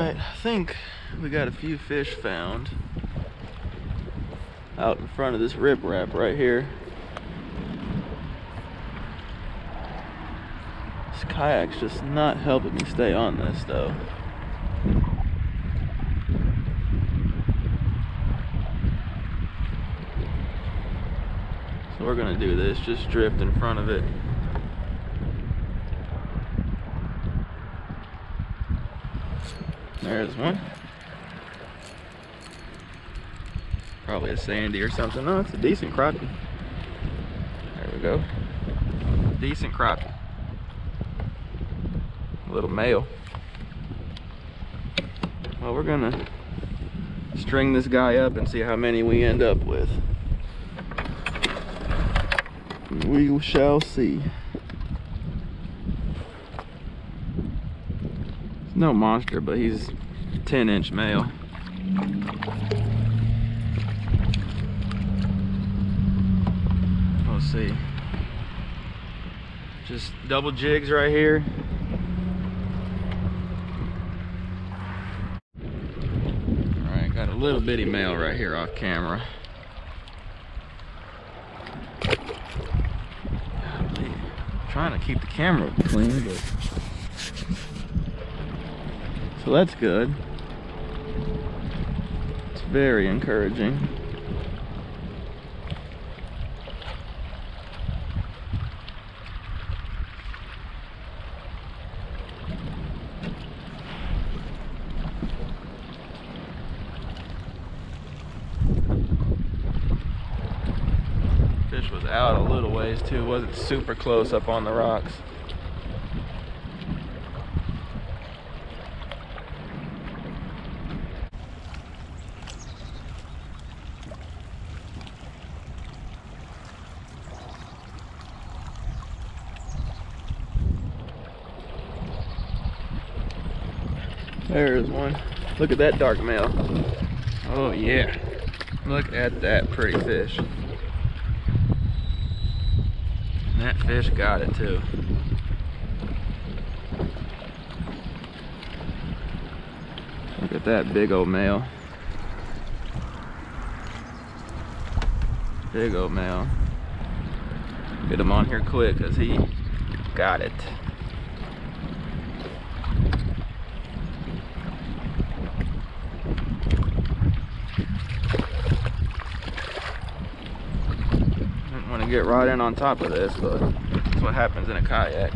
Alright, I think we got a few fish found out in front of this riprap right here. This kayak's just not helping me stay on this though. So we're gonna do this, just drift in front of it. There's one. Probably a sandy or something. No, it's a decent crappie. There we go. Decent crappie. A little male. Well, we're gonna string this guy up and see how many we end up with. We shall see. He's no monster, but he's a 10-inch male. We'll see. Just double jigs right here. Alright, got a little bitty male right here off camera. Trying to keep the camera clean, but so that's good. It's very encouraging. Fish was out a little ways too, wasn't super close up on the rocks. There's one. Look at that dark male. Oh yeah. Look at that pretty fish. And that fish got it too. Look at that big old male. Big old male. Get him on here quick because he got it. Want to get right in on top of this, but that's what happens in a kayak.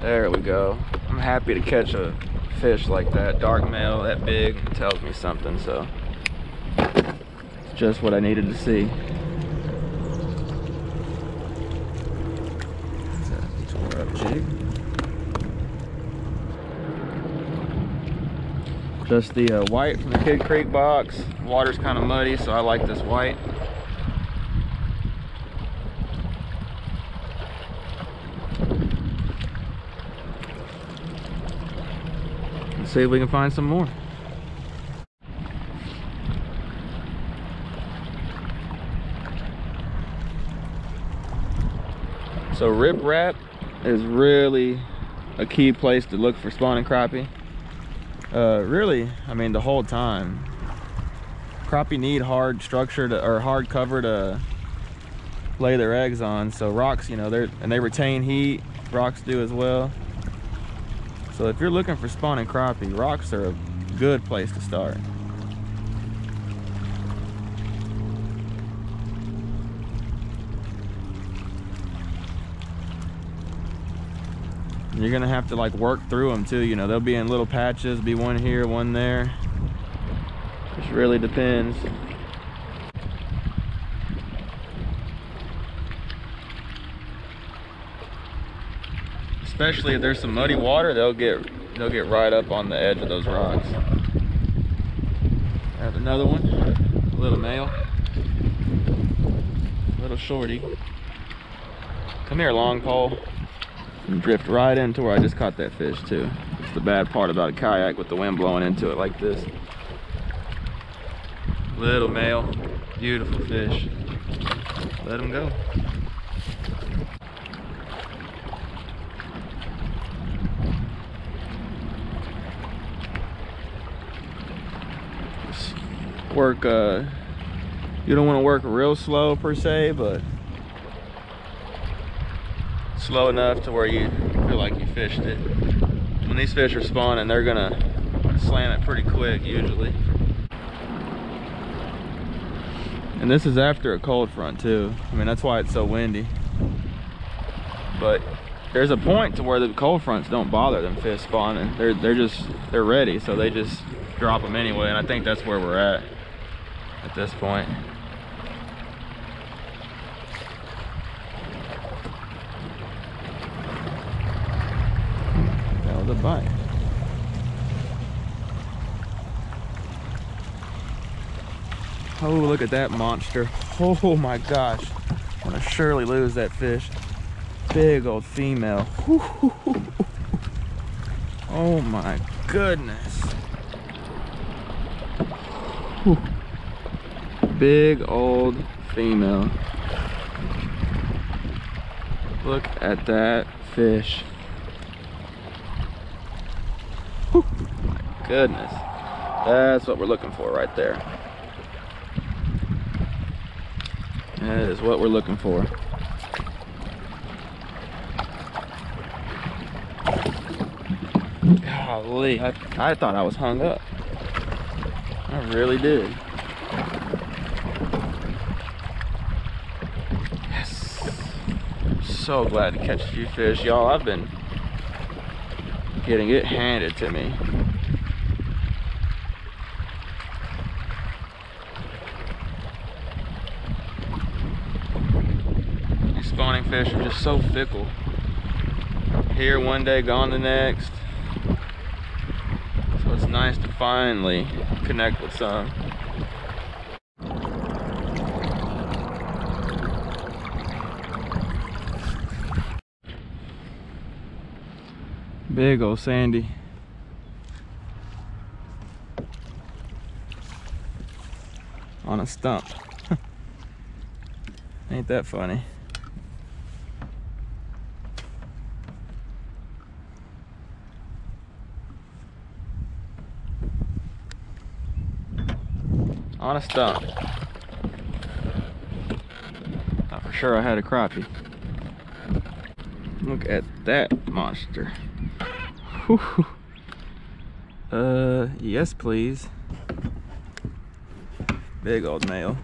There we go. I'm happy to catch a fish like that, dark male, that big. It tells me something, so it's just what I needed to see. Tore up jig. Just the white from the Kid Creek box. Water's kind of muddy, so I like this white. See if we can find some more. So riprap is really a key place to look for spawning crappie. Really, I mean, the whole time. Crappie need hard structure to, or hard cover to lay their eggs on. So rocks, you know, they retain heat. Rocks do as well. So if you're looking for spawning crappie, rocks are a good place to start. You're gonna have to like work through them too, you know, they'll be in little patches, be one here, one there. Just really depends. Especially if there's some muddy water, they'll get right up on the edge of those rocks. There's another one, a little male, little shorty. Come here, long pole. And drift right into where I just caught that fish too. It's the bad part about a kayak with the wind blowing into it like this. Little male, beautiful fish. Let him go. work, you don't want to work real slow per se, but slow enough to where you feel like you fished it. When these fish are spawning, they're gonna slam it pretty quick usually. And this is after a cold front too. I mean, that's why it's so windy. But there's a point to where the cold fronts don't bother them fish spawning. They're ready, so they just drop them anyway. And I think that's where we're at this point. That was a bite. Oh, look at that monster. Oh my gosh. I'm gonna surely lose that fish. Big old female. Oh my goodness. Big old female. Look at that fish. My goodness. That's what we're looking for right there. That is what we're looking for. Golly, I thought I was hung up. I really did. Yes. So glad to catch a few fish, y'all. I've been getting it handed to me. Spawning fish are just so fickle. Here one day, gone the next. So it's nice to finally connect with some. Big old Sandy. On a stump. Ain't that funny? On a stump. Thought for sure I had a crappie. Look at that monster. Whew. Yes please. Big old male.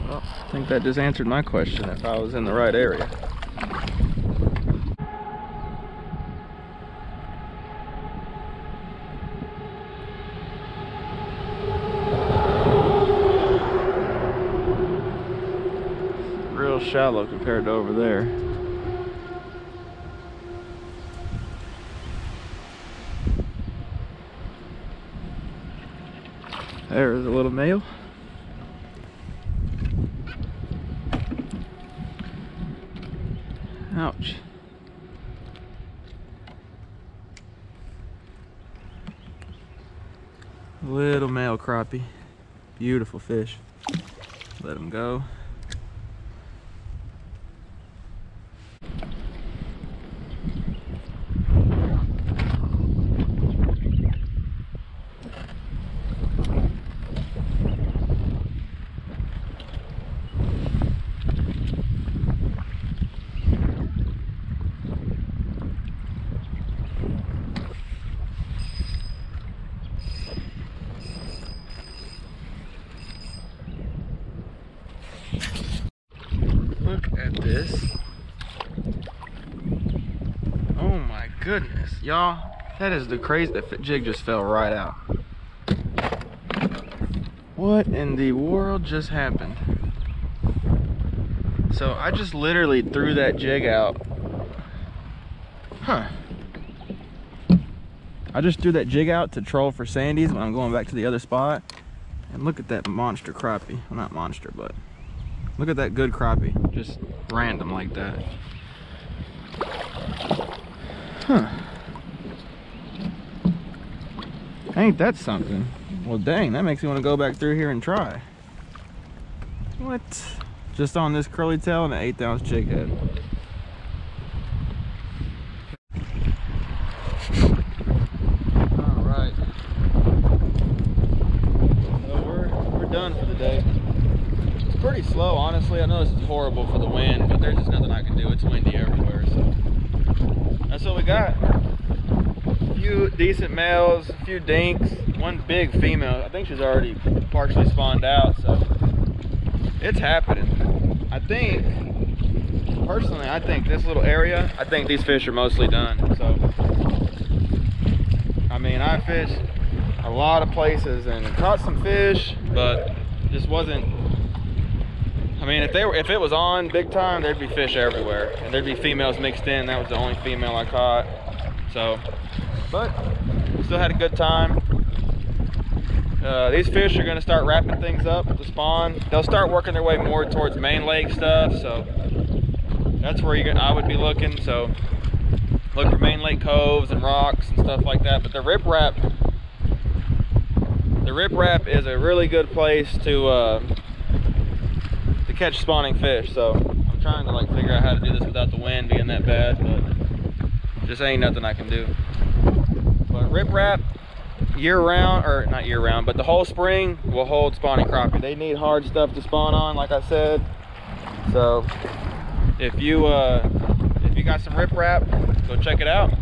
Well, I think that just answered my question if I was in the right area. Real shallow compared to over there. There's a little male. Ouch. Little male crappie. Beautiful fish. Let him go. Look at this. Oh my goodness, y'all. That is the crazy, that jig just fell right out. What in the world just happened? So I just literally threw that jig out. Huh. I just threw that jig out to troll for sandies when I'm going back to the other spot. And look at that monster crappie. Well, not monster, but look at that good crappie. Just random like that. Huh. Ain't that something? Well, dang, that makes me want to go back through here and try. What? Just on this curly tail and an 1/8 ounce jig head. horrible for the wind, but there's just nothing I can do. It's windy everywhere, so that's what we got. A few decent males, a few dinks, one big female. I think she's already partially spawned out, so it's happening. I think, personally, I think this little area, I think these fish are mostly done. So, I mean, I fished a lot of places and caught some fish, but just wasn't, I mean, if it was on big time, there'd be fish everywhere, and there'd be females mixed in. That was the only female I caught. So, but still had a good time. These fish are going to start wrapping things up to spawn. They'll start working their way more towards main lake stuff, so that's where I would be looking. So look for main lake coves and rocks and stuff like that. But the riprap is a really good place to catch spawning fish. So I'm trying to like figure out how to do this without the wind being that bad, but just ain't nothing I can do. But riprap year round, or not year round, but the whole spring will hold spawning crappie. They need hard stuff to spawn on, like I said. So if you got some riprap, go check it out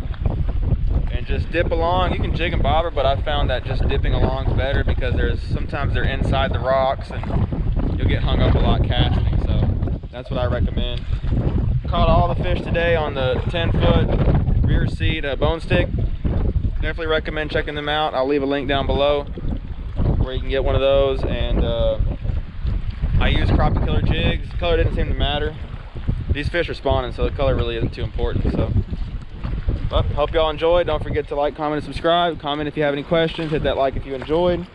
and just dip along. You can jig and bobber, but I found that just dipping along is better because sometimes they're inside the rocks and you'll get hung up a lot casting. So that's what I recommend. Caught all the fish today on the 10-foot rear seat Bonestix. Definitely recommend checking them out. I'll leave a link down below where you can get one of those. And I use Crappie Killer Jigs. The color didn't seem to matter. These fish are spawning, so the color really isn't too important. So, but hope y'all enjoyed. Don't forget to like, comment, and subscribe. Comment if you have any questions. Hit that like if you enjoyed.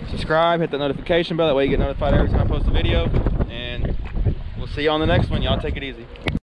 Subscribe. Hit the notification bell. That way you get notified every time I post a video. And we'll see you on the next one. Y'all take it easy.